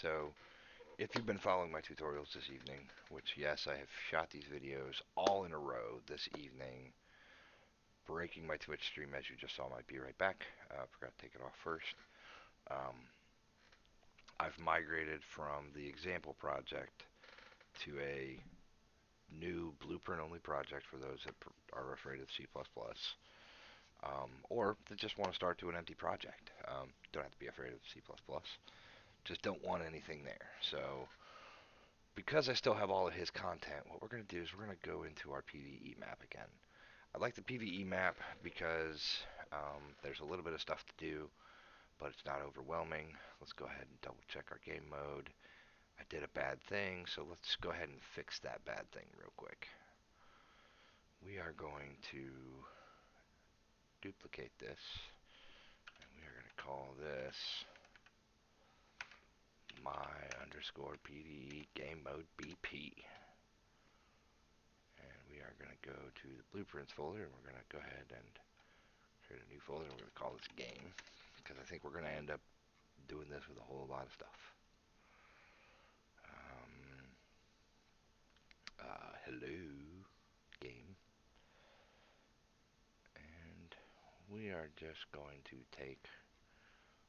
So, if you've been following my tutorials this evening, which yes, I have shot these videos all in a row this evening, breaking my Twitch stream as you just saw. Might be right back. Forgot to take it off first. Um, I've migrated from the example project to a new blueprint only project for those that are afraid of C++, or that just want to start to an empty project. Don't have to be afraid of C++. Just don't want anything there. So because I still have all of his content, what we're going to do is we're going to go into our PvE map again. I like the PvE map because there's a little bit of stuff to do, but it's not overwhelming. Let's go ahead and double check our game mode. I did a bad thing, so let's go ahead and fix that bad thing real quick. We are going to duplicate this, and we are going to call this my underscore PvE game mode BP. And we are going to go to the blueprints folder, and we're going to go ahead and create a new folder, and we're going to call this game, because I think we're going to end up doing this with a whole lot of stuff. Hello, game. And we are just going to take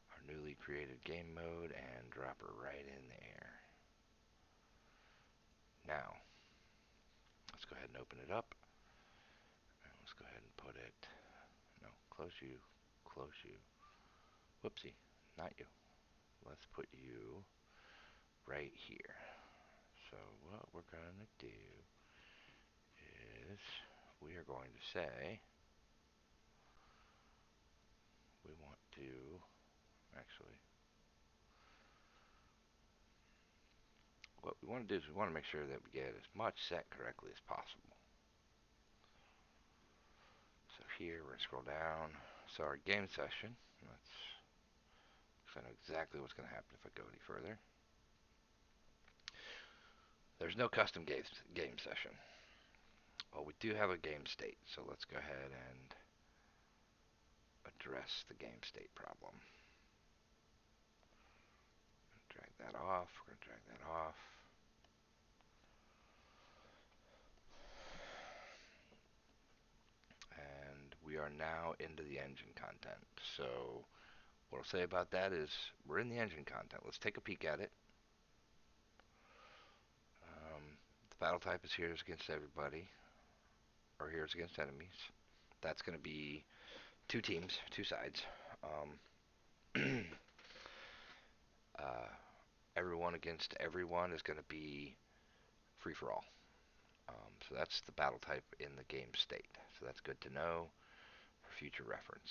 our newly created game mode and drop her right in there. Now, let's go ahead and open it up. And let's go ahead and put it, no, close you. Whoopsie, not you. Let's put you right here. So what we're going to do is we are going to say we want to, actually, what we want to do is we want to make sure that we get as much set correctly as possible. So here we're going to scroll down. So our game session, I know exactly what's going to happen if I go any further. There's no custom game session. Well, we do have a game state, so let's go ahead and address the game state problem. Drag that off. We're going to drag that off. And we are now into the engine content. So what I'll say about that is we're in the engine content. Let's take a peek at it. The battle type is heroes against everybody, or heroes against enemies. That's going to be two teams, two sides. uh, Everyone against everyone is going to be free for all. So that's the battle type in the game state. So that's good to know for future reference.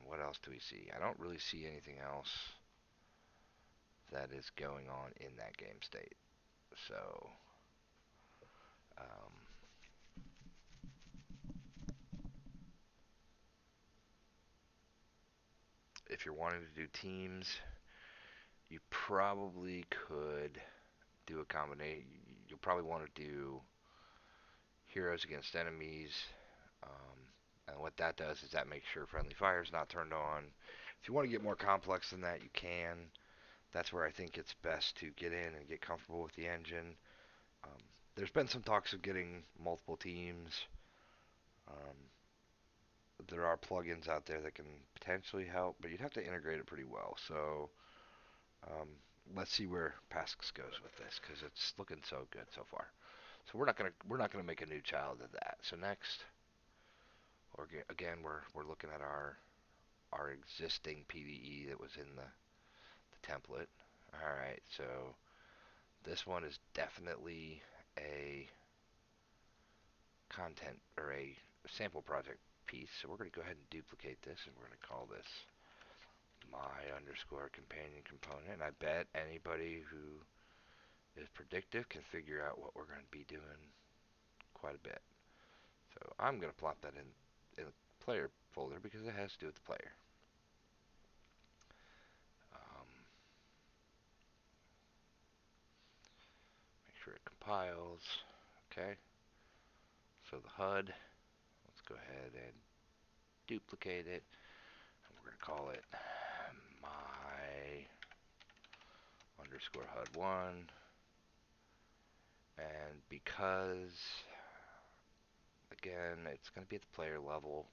What else do we see? I don't really see anything else that is going on in that game state. So um, if you're wanting to do teams, you probably could do a combination. You'll probably want to do heroes against enemies. Um, and what that does is that makes sure friendly fire is not turned on. If you want to get more complex than that, you can. That's where I think it's best to get in and get comfortable with the engine. Um, there's been some talks of getting multiple teams. Um, there are plugins out there that can potentially help, but you'd have to integrate it pretty well. So um, let's see where Pasx goes with this, because it's looking so good so far. So we're not gonna make a new child of that. So next, or again, we're looking at our existing PVE that was in the template. All right, so this one is definitely a content or a sample project piece. So we're going to go ahead and duplicate this, and we're going to call this my underscore companion component. And I bet anybody who is predictive can figure out what we're going to be doing quite a bit. So I'm going to plop that in the player folder because it has to do with the player. Um, Make sure it compiles. Okay. So the HUD, let's go ahead and duplicate it. And we're going to call it my underscore HUD1. And because, again, it's going to be at the player level,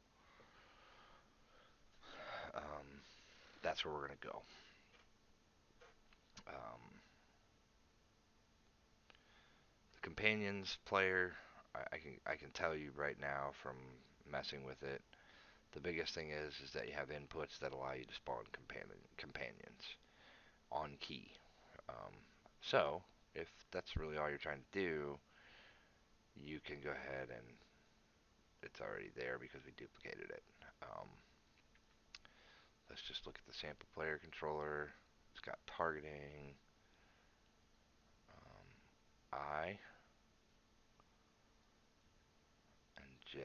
um, that's where we're going to go. The companions player, I can tell you right now from messing with it, the biggest thing is that you have inputs that allow you to spawn companions on key. Um, so if that's really all you're trying to do, you can go ahead and it's already there because we duplicated it. Um, let's just look at the sample player controller. It's got targeting, I and J.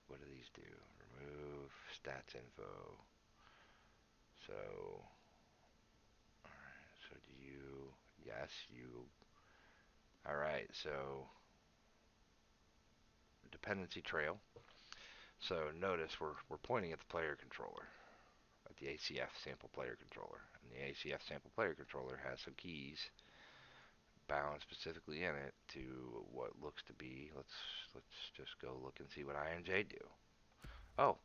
What do these do? Remove stats info. So, alright, so do you, yes, you, alright, so dependency trail. So notice we're pointing at the player controller, at the ACF sample player controller. And the ACF sample player controller has some keys bound specifically in it to what looks to be, let's just go look and see what I and J do. Oh,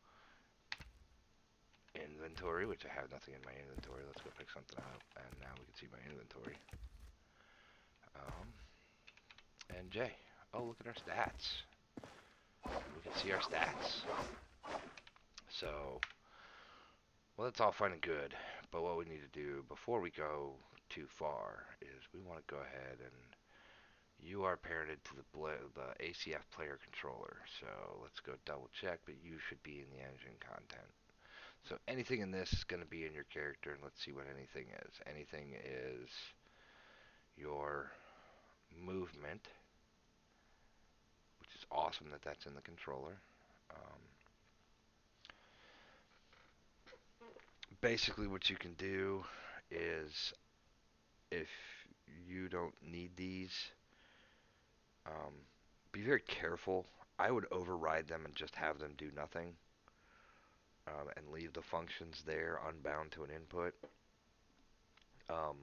inventory, which I have nothing in my inventory. Let's go pick something up, and now we can see my inventory. Um, and J. Oh, look at our stats. We can see our stats. So, well, that's all fine and good, but what we need to do before we go too far is we want to go ahead and you are parented to the ACF player controller. So let's go double check, but you should be in the engine content. So anything in this is going to be in your character, and let's see what anything is. Anything is your movement, which is awesome that that's in the controller. Um, Basically, what you can do is if you don't need these, um, be very careful. I would override them and just have them do nothing, and leave the functions there unbound to an input. Um,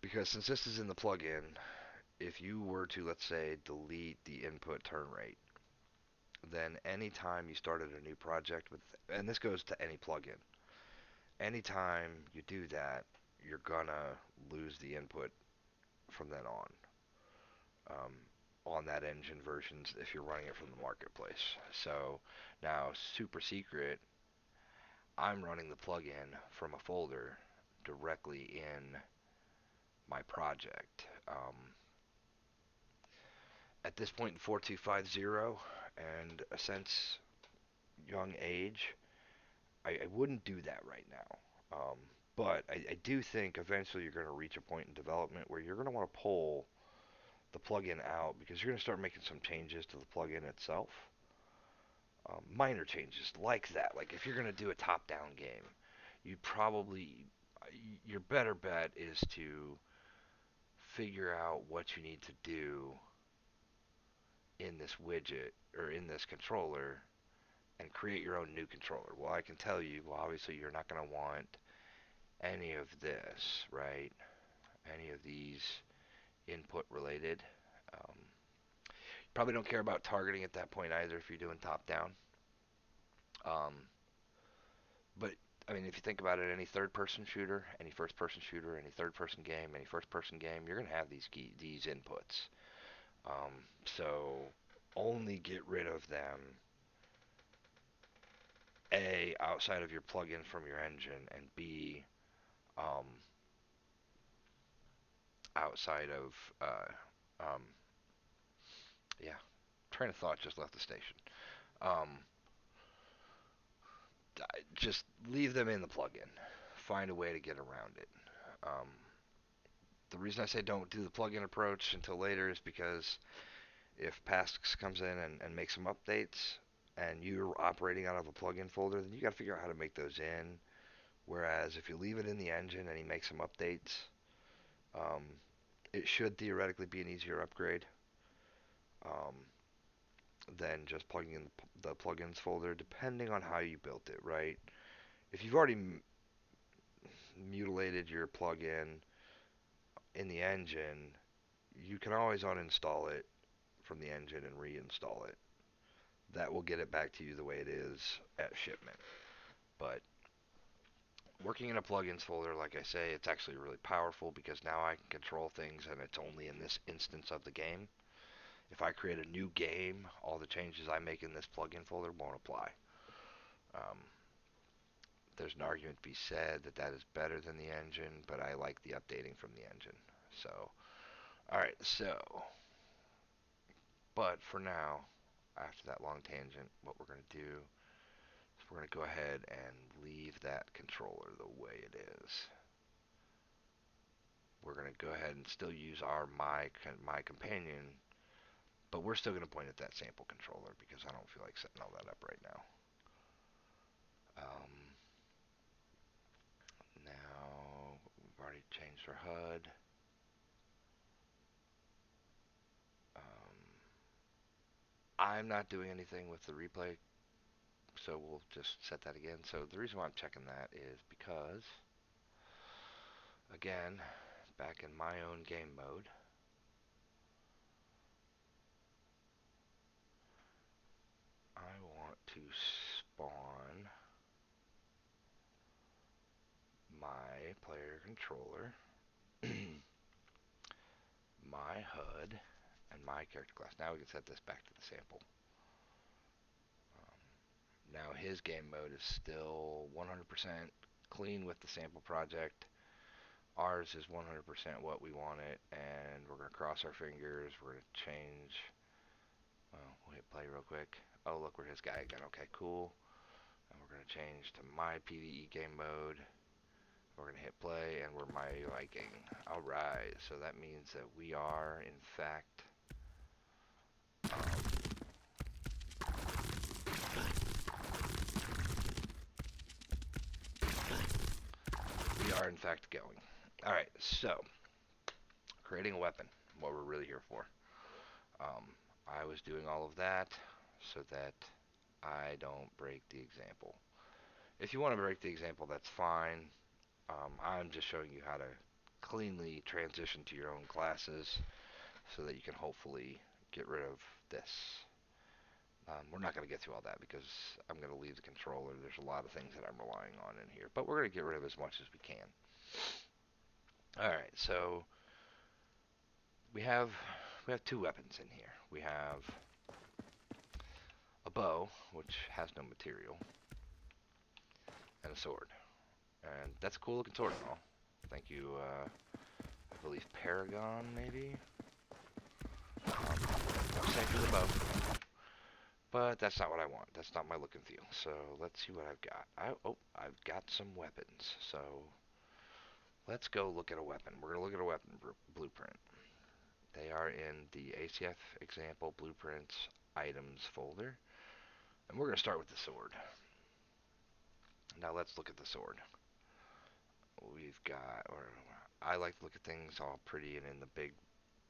because since this is in the plugin, if you were to, let's say, delete the input turn rate, then anytime you started a new project with, and this goes to any plugin, anytime you do that, you're gonna lose the input from then on that engine versions if you're running it from the marketplace. So now, super secret, I'm running the plugin from a folder directly in my project. At this point in 4250 and a sense young age, I wouldn't do that right now. But I do think eventually you're going to reach a point in development where you're going to want to pull the plugin out because you're going to start making some changes to the plugin itself. Minor changes like that. Like if you're going to do a top-down game, you probably your better bet is to figure out what you need to do in this widget or in this controller and create your own new controller. Well, I can tell you, well, obviously you're not going to want any of this, right? Any of these input related. Um, Probably don't care about targeting at that point either if you're doing top down. Um, but I mean, if you think about it, any third-person shooter, any first-person shooter, any third-person game, any first-person game, you're gonna have these inputs. So only get rid of them A, outside of your plugin from your engine, and B, um, outside of um, yeah, train of thought just left the station. Um, just leave them in the plugin. Find a way to get around it. Um, the reason I say don't do the plugin approach until later is because if Pasx comes in and makes some updates and you're operating out of a plugin folder, then you got to figure out how to make those in. Whereas if you leave it in the engine and he makes some updates, um, it should theoretically be an easier upgrade um, than just plugging in the plugins folder, depending on how you built it, right? if you've already mutilated your plugin in the engine, you can always uninstall it from the engine and reinstall it. That will get it back to you the way it is at shipment. But working in a plugins folder, like I say, it's actually really powerful because now I can control things and it's only in this instance of the game. If I create a new game, all the changes I make in this plugin folder won't apply. Um, there's an argument to be said that that is better than the engine, but I like the updating from the engine. So, alright, so, but for now, after that long tangent, what we're going to do is we're going to go ahead and leave that controller the way it is. We're going to go ahead and still use our my companion, but we're still going to point at that sample controller because I don't feel like setting all that up right now. Now, we've already changed our HUD. Um, I'm not doing anything with the replay, so we'll just set that again. So the reason why I'm checking that is because, again, back in my own game mode, I want to spawn my player controller, my HUD, and my character class. Now we can set this back to the sample. Now his game mode is still 100% clean with the sample project. Ours is 100% what we want it, and we're going to cross our fingers. We're going to change. Well, we'll hit play real quick. Oh, look, we're his guy again. Okay, cool. And we're going to change to my PvE game mode. We're going to hit play, and we're my Viking. Alright, so that means that we are, in fact, going. Alright, so, creating a weapon, what we're really here for. I was doing all of that so that I don't break the example. If you want to break the example, that's fine. I'm just showing you how to cleanly transition to your own classes so that you can hopefully get rid of this. We're not going to get through all that because I'm going to leave the controller. There's a lot of things that I'm relying on in here, but we're going to get rid of as much as we can. Alright, so we have two weapons in here. We have a bow, which has no material, and a sword. And that's a cool looking sword and all. Thank you, I believe Paragon, maybe? I'm saying for the bow. But that's not what I want. That's not my look and feel. So let's see what I've got. I've got some weapons. So let's go look at a weapon. We're going to look at a weapon blueprint. They are in the ACF example blueprints items folder. And we're going to start with the sword. Now let's look at the sword. We've got, or I like to look at things all pretty and in the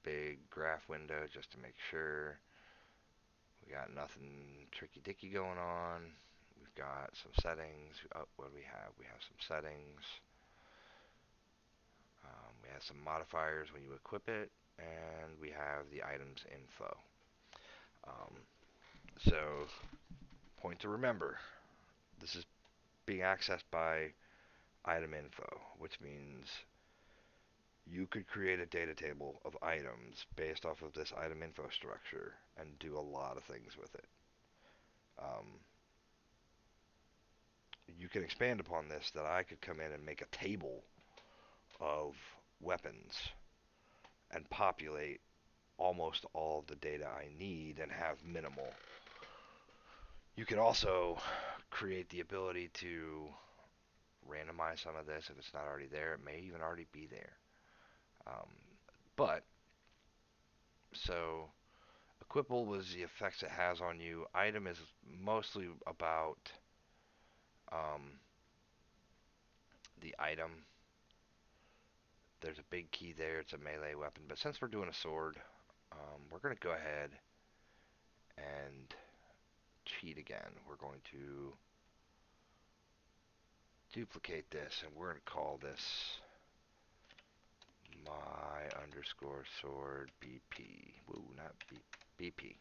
big graph window just to make sure. We got nothing tricky dicky going on. We've got some settings. Oh, what do we have? We have some settings. We have some modifiers when you equip it, and we have the items info. So, point to remember, this is being accessed by item info, which means you could create a data table of items based off of this item info structure and do a lot of things with it. You can expand upon this that I could come in and make a table of weapons and populate almost all of the data I need and have minimal. You can also create the ability to randomize some of this if it's not already there. It may even already be there. Um, but, so, equipable was the effects it has on you. Item is mostly about the item. There's a big key there. It's a melee weapon. But since we're doing a sword, we're going to go ahead and cheat again. We're going to duplicate this, and we're going to call this my underscore sword BP. Woo, not BP.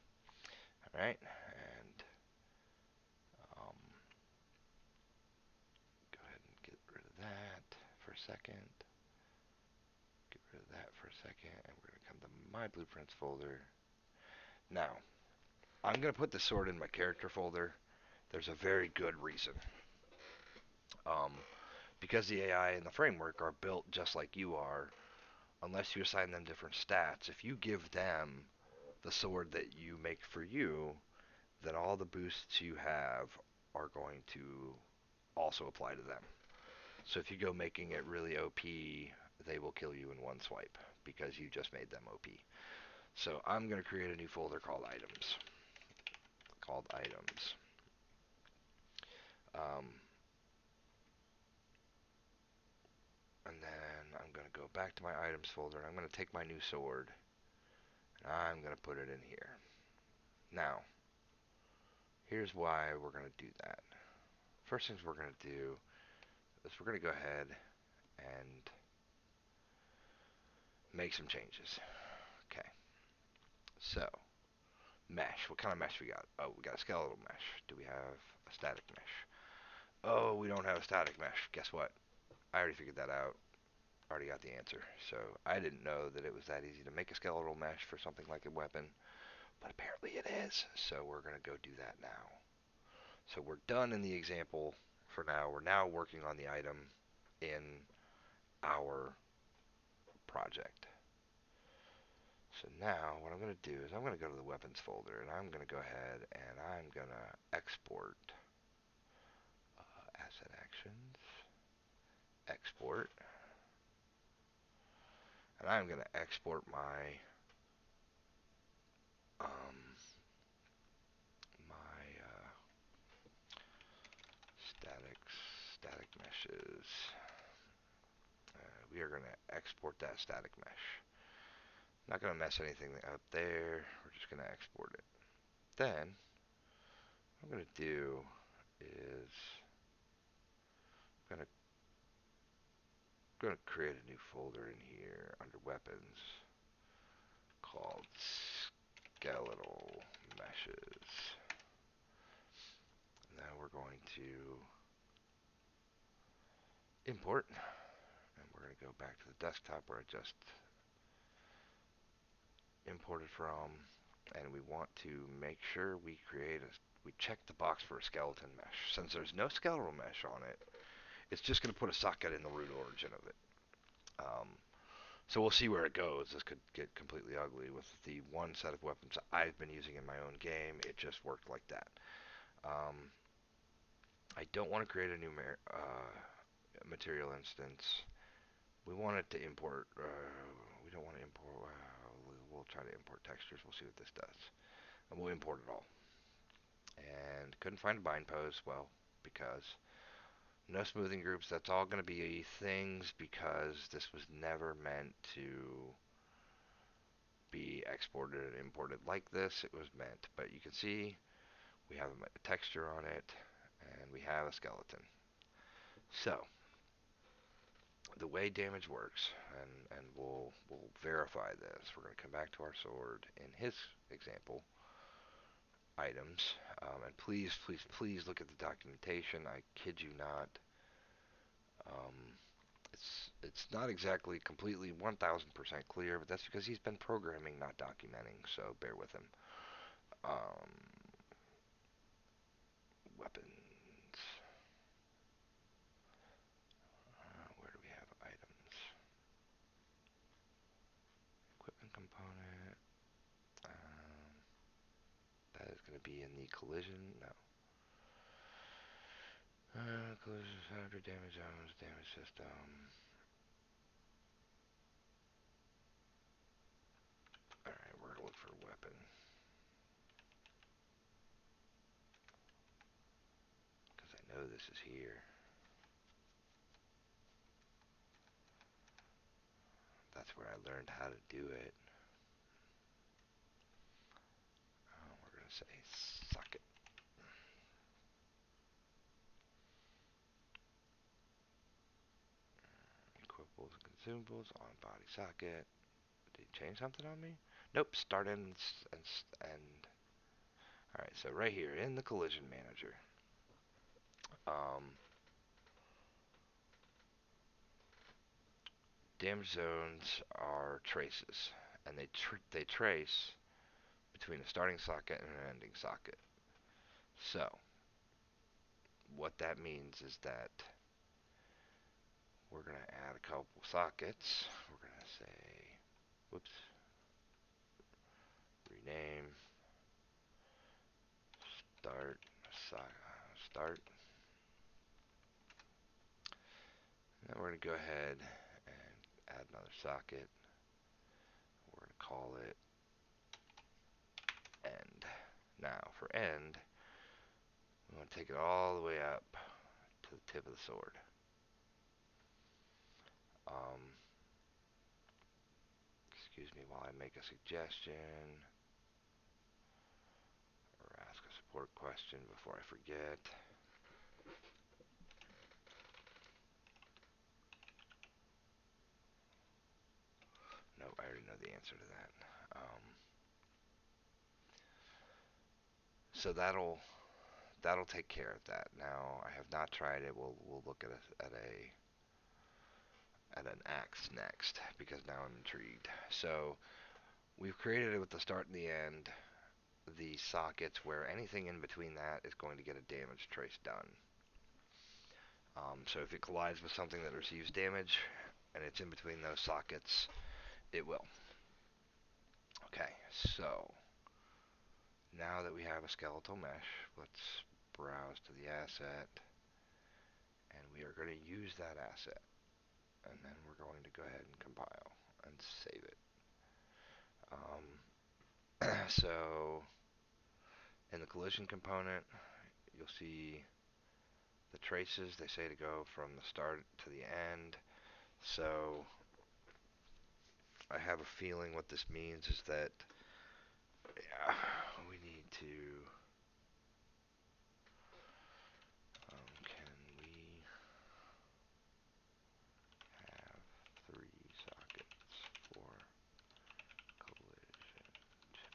Alright, and um, go ahead and get rid of that for a second. Get rid of that for a second, and we're going to come to my blueprints folder. Now, I'm going to put the sword in my character folder. There's a very good reason. Um, because the AI and the framework are built just like you are, unless you assign them different stats, if you give them the sword that you make for you, then all the boosts you have are going to also apply to them. So if you go making it really OP, they will kill you in one swipe because you just made them OP. So I'm going to create a new folder called items. Um, and then I'm going to go back to my items folder, and I'm going to take my new sword, and I'm going to put it in here. Now, here's why we're going to do that. First things we're going to do is we're going to go ahead and make some changes. Okay, so mesh. What kind of mesh we got? Oh, we got a skeletal mesh. Do we have a static mesh? Oh, we don't have a static mesh. Guess what? I already figured that out. Already got the answer. So I didn't know that it was that easy to make a skeletal mesh for something like a weapon, but apparently it is. So we're going to go do that now. So we're done in the example for now. We're now working on the item in our project. So now what I'm going to do is I'm going to go to the weapons folder, and I'm going to go ahead and I'm going to export asset actions, export, and I'm going to export my um, my static meshes. We are going to export that static mesh. Not going to mess anything up there. We're just going to export it. Then what I'm going to do is I'm going to create a new folder in here under weapons called skeletal meshes. Now we're going to import, and we're going to go back to the desktop where I just imported from, and we want to make sure we check the box for a skeleton mesh. Since there's no skeletal mesh on it, it's just going to put a socket in the root origin of it. So we'll see where it goes. This could get completely ugly. With the one set of weapons I've been using in my own game, it just worked like that. I don't want to create a new material instance. We want it to import. We don't want to import. We'll try to import textures. We'll see what this does. And we'll import it all. And couldn't find a bind pose. Well, because no smoothing groups. That's all going to be things because this was never meant to be exported and imported like this. It was meant. But you can see we have a texture on it, and we have a skeleton. So the way damage works, and we'll verify this. We're going to come back to our sword in his example, items, and please look at the documentation. I kid you not. Um, it's not exactly completely 1000% clear, but that's because he's been programming, not documenting. So bear with him. Weapons. Where do we have items? Equipment component. That is going to be in the collision. No. Collision factor, damage zones, damage system. Alright, we're going to look for a weapon. Because I know this is here. That's where I learned how to do it. We're going to say socket. Collectibles and consumables on body socket. Did he change something on me? Nope. Start and all right. So right here in the collision manager, um, damage zones are traces, and they trace between a starting socket and an ending socket. So what that means is that we're going to add a couple sockets. We're going to say, whoops, rename, start, start. And then we're going to go ahead and add another socket. We're going to call it end. Now for end, we want to take it all the way up to the tip of the sword. Um, Excuse me while I make a suggestion or ask a support question before I forget. No, I already know the answer to that. So that'll take care of that. Now I have not tried it. We'll look at an axe next because now I'm intrigued. So we've created it with the start and the end, the sockets where anything in between that is going to get a damage trace done. So if it collides with something that receives damage and it's in between those sockets, it will. Okay, so now that we have a skeletal mesh, let's browse to the asset, and we are going to use that asset, and then we're going to go ahead and compile and save it. So in the collision component, you'll see the traces. They say to go from the start to the end. So I have a feeling what this means is that we need to, can we have 3 sockets for collision check?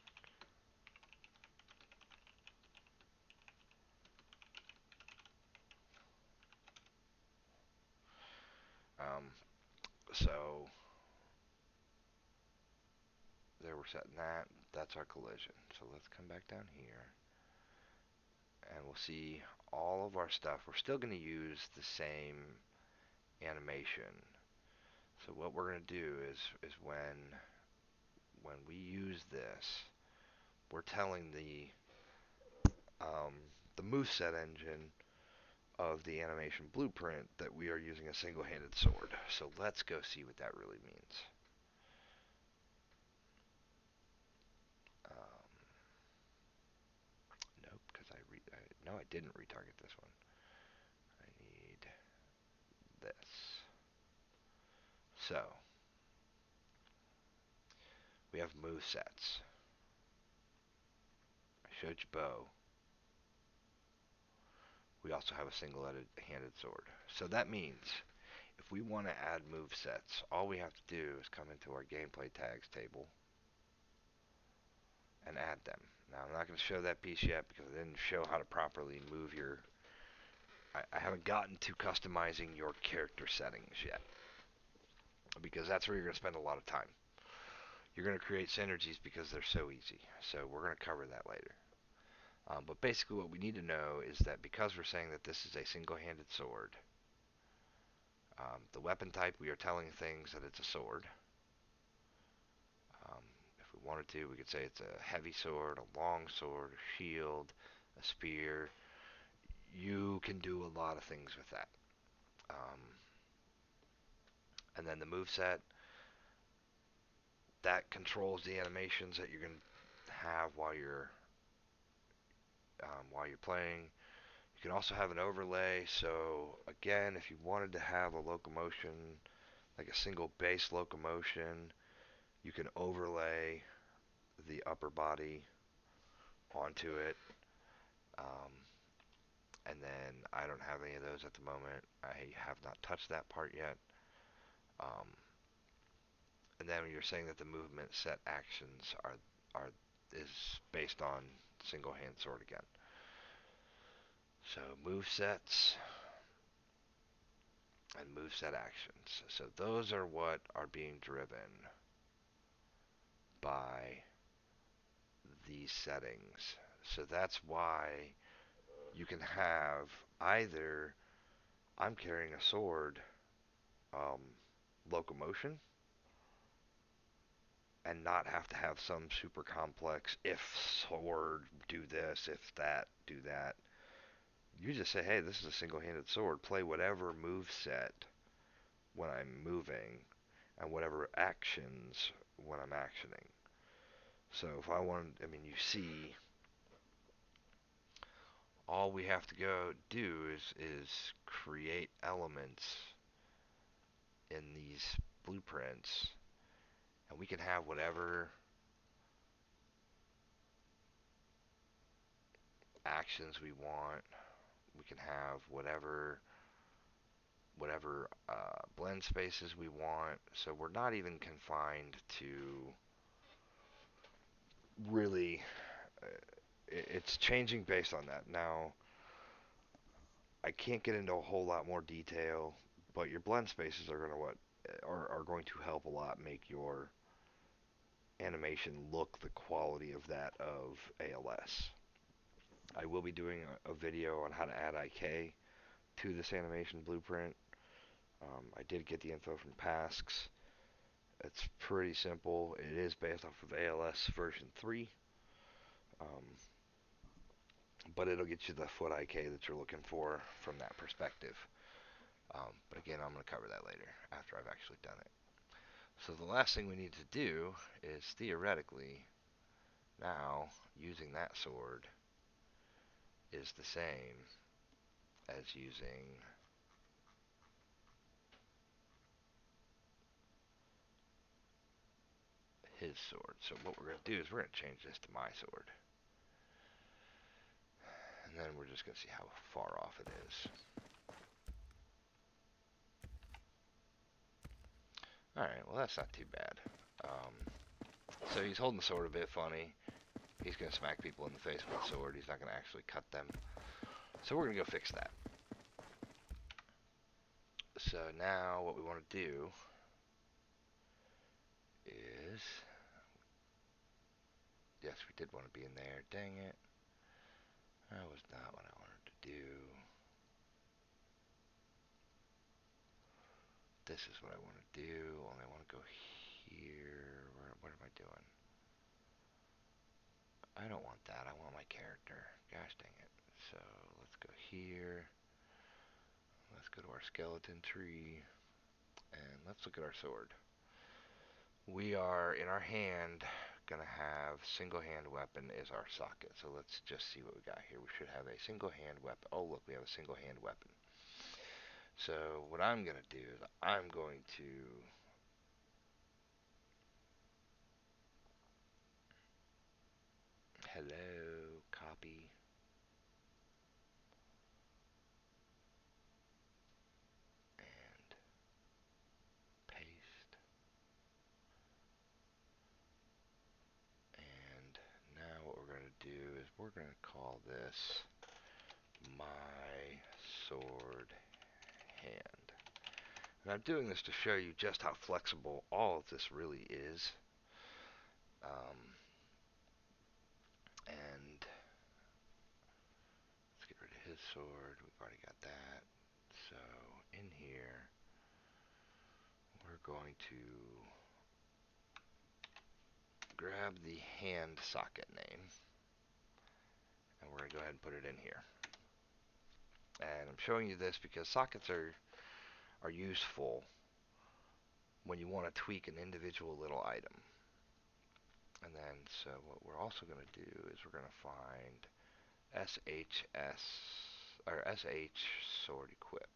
So there we're setting that. That's our collision. So let's come back down here and we'll see all of our stuff. We're still going to use the same animation. So what we're going to do is when we use this, we're telling the moveset engine of the animation blueprint that we are using a single-handed sword. So let's go see what that really means. Nope, because no, I didn't retarget this one. I need this. So we have move sets. I showed you bow. We also have a single-handed sword. So that means if we want to add move sets, all we have to do is come into our gameplay tags table and add them. Now I'm not going to show that piece yet because I didn't show how to properly move your. I haven't gotten to customizing your character settings yet because that's where you're going to spend a lot of time. You're going to create synergies because they're so easy. So we're going to cover that later. But basically what we need to know is that because we're saying that this is a single-handed sword, the weapon type, we are telling things that it's a sword. Um, if we wanted to, we could say it's a heavy sword, a long sword, a shield, a spear. You can do a lot of things with that. And then the move set, that controls the animations that you're going to have while you're playing. You can also have an overlay. So again, if you wanted to have a locomotion, like a single base locomotion, you can overlay the upper body onto it. Um, and then I don't have any of those at the moment. I have not touched that part yet. Um, and then you're saying that the movement set actions are is based on single hand sword again. So move sets and move set actions. So those are what are being driven by these settings. So that's why you can have either I'm carrying a sword, um, locomotion, and not have to have some super complex if sword do this, if that do that. You just say, hey, this is a single-handed sword. Play whatever move set when I'm moving, and whatever actions when I'm actioning. So if I want, I mean, you see, all we have to go do is create elements in these blueprints, and we can have whatever actions we want. We can have whatever blend spaces we want. So we're not even confined to really. Uh, it's changing based on that. Now, I can't get into a whole lot more detail, but your blend spaces are going to are going to help a lot make your animation look the quality of that of ALS. I will be doing a video on how to add IK to this animation blueprint. I did get the info from Pasks. It's pretty simple. It is based off of ALS version 3, um, but it'll get you the foot IK that you're looking for from that perspective. But again, I'm going to cover that later after I've actually done it. So the last thing we need to do is theoretically now using that sword is the same as using his sword. So what we're going to do is we're going to change this to my sword. And then we're just going to see how far off it is. Alright, well that's not too bad. So he's holding the sword a bit funny. He's going to smack people in the face with the sword. He's not going to actually cut them. So we're going to go fix that. So now what we want to do is... Yes, we did want to be in there. Dang it. That was not what I wanted to do. This is what I want to do. Only I want to go here. What am I doing? I don't want that. I want my character. Gosh dang it. So let's go here. Let's go to our skeleton tree. And let's look at our sword. We are, in our hand, going to have single hand weapon is our socket. So let's just see what we got here. We should have a single hand weapon. Oh look, we have a single hand weapon. So what I'm going to do is I'm going to hello, copy, and paste. And now what we're going to do is we're going to call this my sword hand. And I'm doing this to show you just how flexible all of this really is. And let's get rid of his sword. We've already got that. So in here, we're going to grab the hand socket name. And we're going to go ahead and put it in here. And I'm showing you this because sockets are useful when you want to tweak an individual little item. And then, so what we're also going to do is we're going to find SHS, or SH sword equip.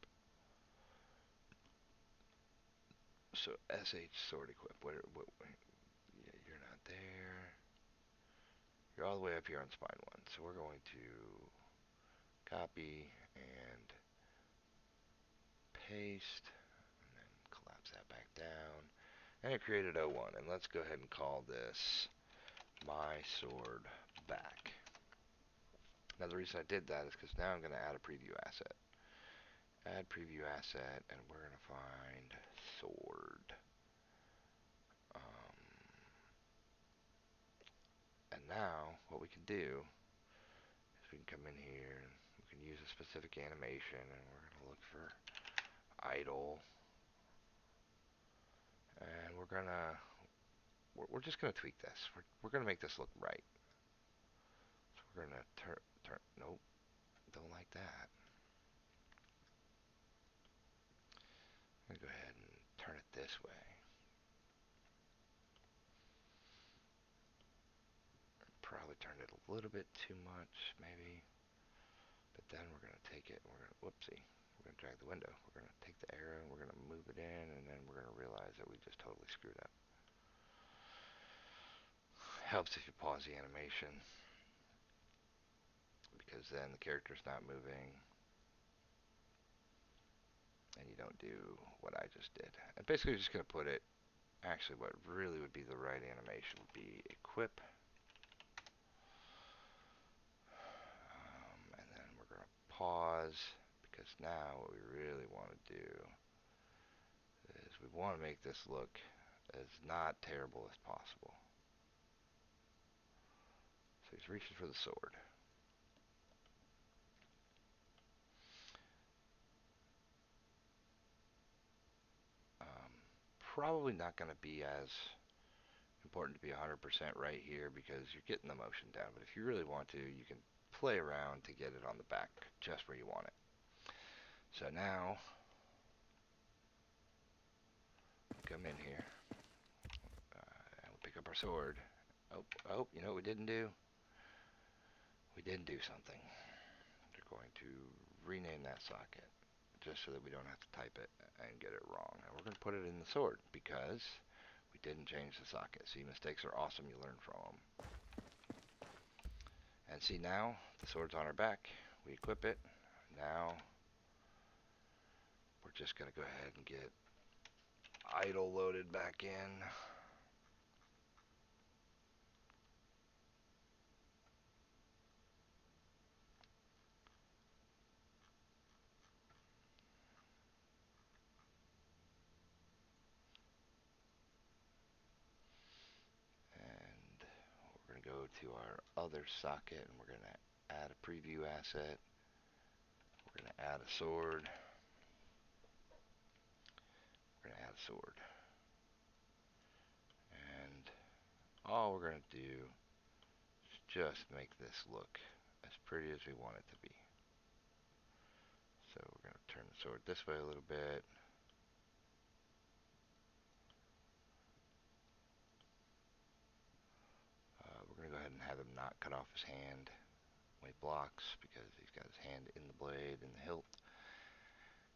So SH sword equip, yeah, you're not there. You're all the way up here on spine 1. So we're going to copy and paste, and then collapse that back down, and it created O1. And let's go ahead and call this my sword back. Now the reason I did that is because now I'm going to add a preview asset. Add preview asset, and we're going to find sword. Um, and now what we can do is we can come in here and we can use a specific animation, and we're going to look for idle, and we're just going to tweak this. We're going to make this look right. So we're going to turn, nope, don't like that. I'm going to go ahead and turn it this way. Probably turned it a little bit too much, maybe. But then we're going to take it, and we're going to, whoopsie, we're going to drag the window. We're going to take the arrow, and we're going to move it in, and then we're going to realize that we just totally screwed up. Helps if you pause the animation, because then the character's not moving, and you don't do what I just did. And basically, you're just going to put it, actually what really would be the right animation would be equip. And then we're going to pause, because now what we really want to do is we want to make this look as not terrible as possible. So he's reaching for the sword. Probably not going to be as important to be 100% right here because you're getting the motion down. But if you really want to, you can play around to get it on the back just where you want it. So now, come in here, and we'll pick up our sword. Oh, you know what we didn't do? We didn't do something. We're going to rename that socket just so that we don't have to type it and get it wrong. And we're going to put it in the sword because we didn't change the socket. See, mistakes are awesome. You learn from them. And see, now the sword's on our back. We equip it. Now we're just going to go ahead and get idle loaded back in. And we're going to go to our other socket, and we're going to add a preview asset. We're going to add a sword. We're going to add a sword. And all we're going to do is just make this look as pretty as we want it to be. So we're going to turn the sword this way a little bit. We're going to go ahead and have him not cut off his hand when he blocks because he's got his hand in the blade, in the hilt.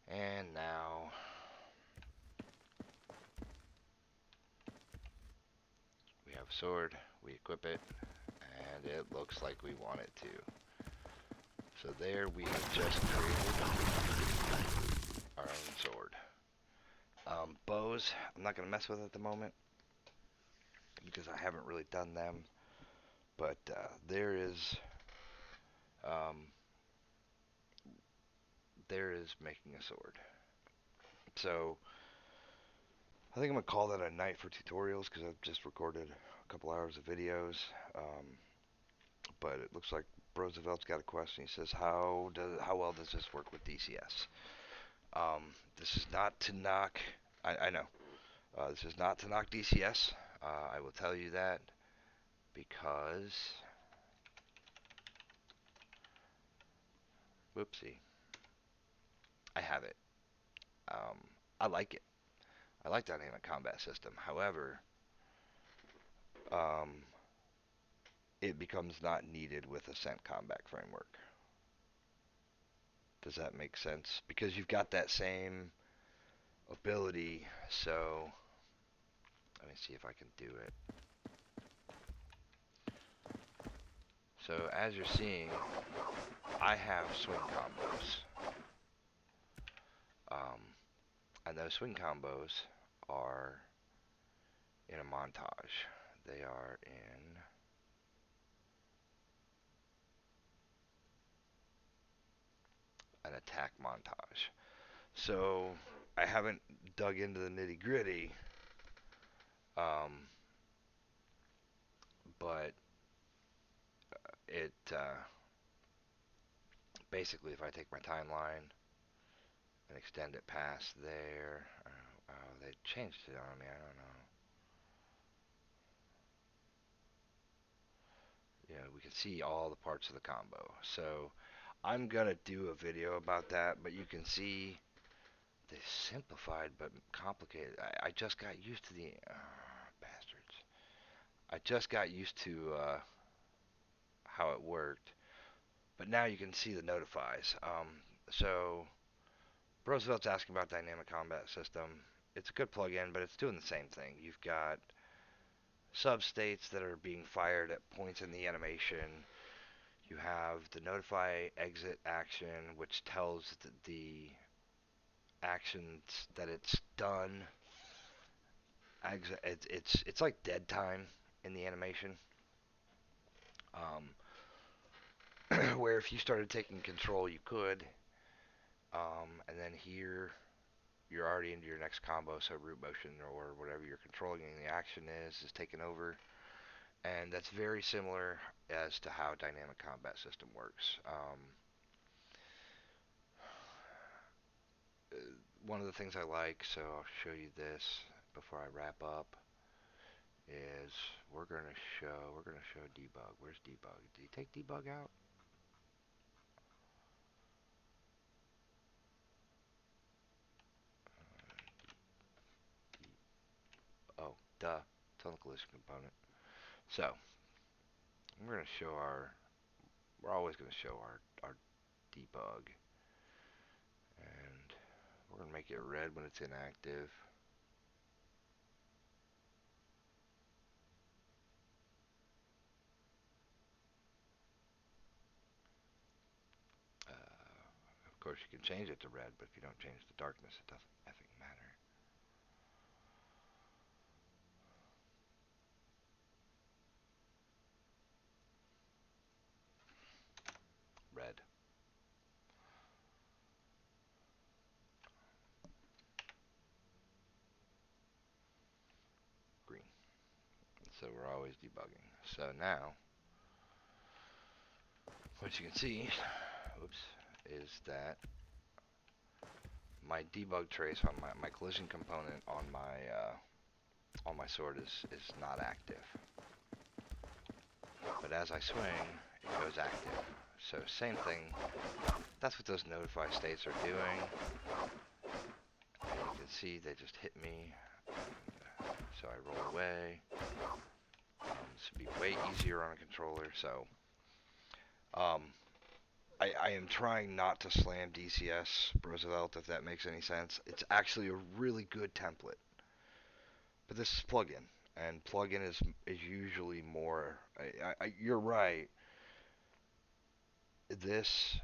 And now we have a sword, we equip it, and it looks like we want it to. So there we have just created our own sword. Bows, I'm not going to mess with at the moment because I haven't really done them, but there is making a sword. So I think I'm going to call that a night for tutorials because I've just recorded a couple hours of videos. But it looks like Roosevelt's got a question. He says, how well does this work with DCS? This is not to knock, I know, this is not to knock DCS. I will tell you that because, whoopsie, I have it. I like it. I like dynamic combat system. However, um, it becomes not needed with Ascent combat framework. Does that make sense? Because you've got that same ability. So let me see if I can do it. So as you're seeing, I have swing combos. And those swing combos are in a montage. They are in an attack montage. So I haven't dug into the nitty gritty, um, but it basically, if I take my timeline and extend it past there, they changed it on me. I don't know. Yeah, we can see all the parts of the combo. So I'm gonna do a video about that, but you can see the simplified but complicated. I just got used to the bastards. I just got used to how it worked, but now you can see the notifies. So Roosevelt's asking about dynamic combat system. It's a good plugin, but it's doing the same thing. You've got substates that are being fired at points in the animation. You have the notify exit action, which tells the actions that it's done. It's like dead time in the animation, where if you started taking control, you could, and then here you're already into your next combo, so root motion or whatever you're controlling the action is taken over, and that's very similar as to how dynamic combat system works. Uh, One of the things I like, so I'll show you this before I wrap up, is we're gonna show debug. Where's debug? Did you take debug out? Oh, duh. It's on the collision component. So we're gonna show our. We're always gonna show our debug, and we're gonna make it red when it's inactive. Of course, you can change it to red, but if you don't change the darkness, it doesn't effing matter. Red, green. So we're always debugging. So now, what you can see, oops, is that my debug trace on my collision component on my sword is not active. But as I swing, it goes active. So same thing. That's what those notify states are doing. And you can see they just hit me. So I roll away. This would be way easier on a controller. So um, I am trying not to slam DCS Roosevelt, if that makes any sense. It's actually a really good template. But this is plugin, and plugin is usually more. You're right. This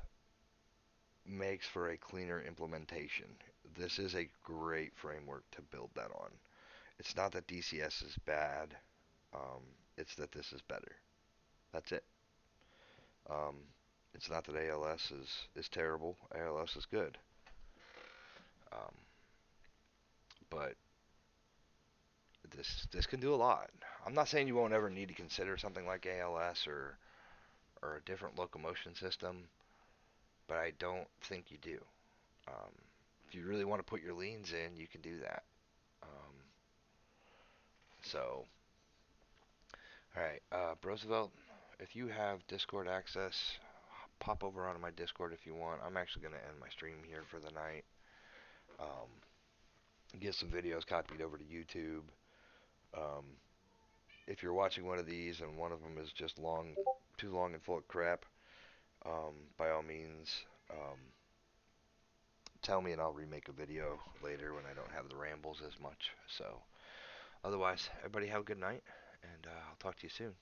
makes for a cleaner implementation. This is a great framework to build that on. It's not that DCS is bad. Um, it's that this is better. That's it. Um, it's not that ALS is terrible. ALS is good. Um, but this can do a lot. I'm not saying you won't ever need to consider something like ALS or a different locomotion system, but I don't think you do. Um, if you really want to put your leans in, you can do that. Um, so, all right, Roosevelt, if you have Discord access, pop over onto my Discord if you want. I'm actually going to end my stream here for the night. Um, get some videos copied over to YouTube. Um, if you're watching one of these and one of them is just too long and full of crap, by all means, um, tell me and I'll remake a video later when I don't have the rambles as much. So, otherwise, everybody have a good night, and I'll talk to you soon.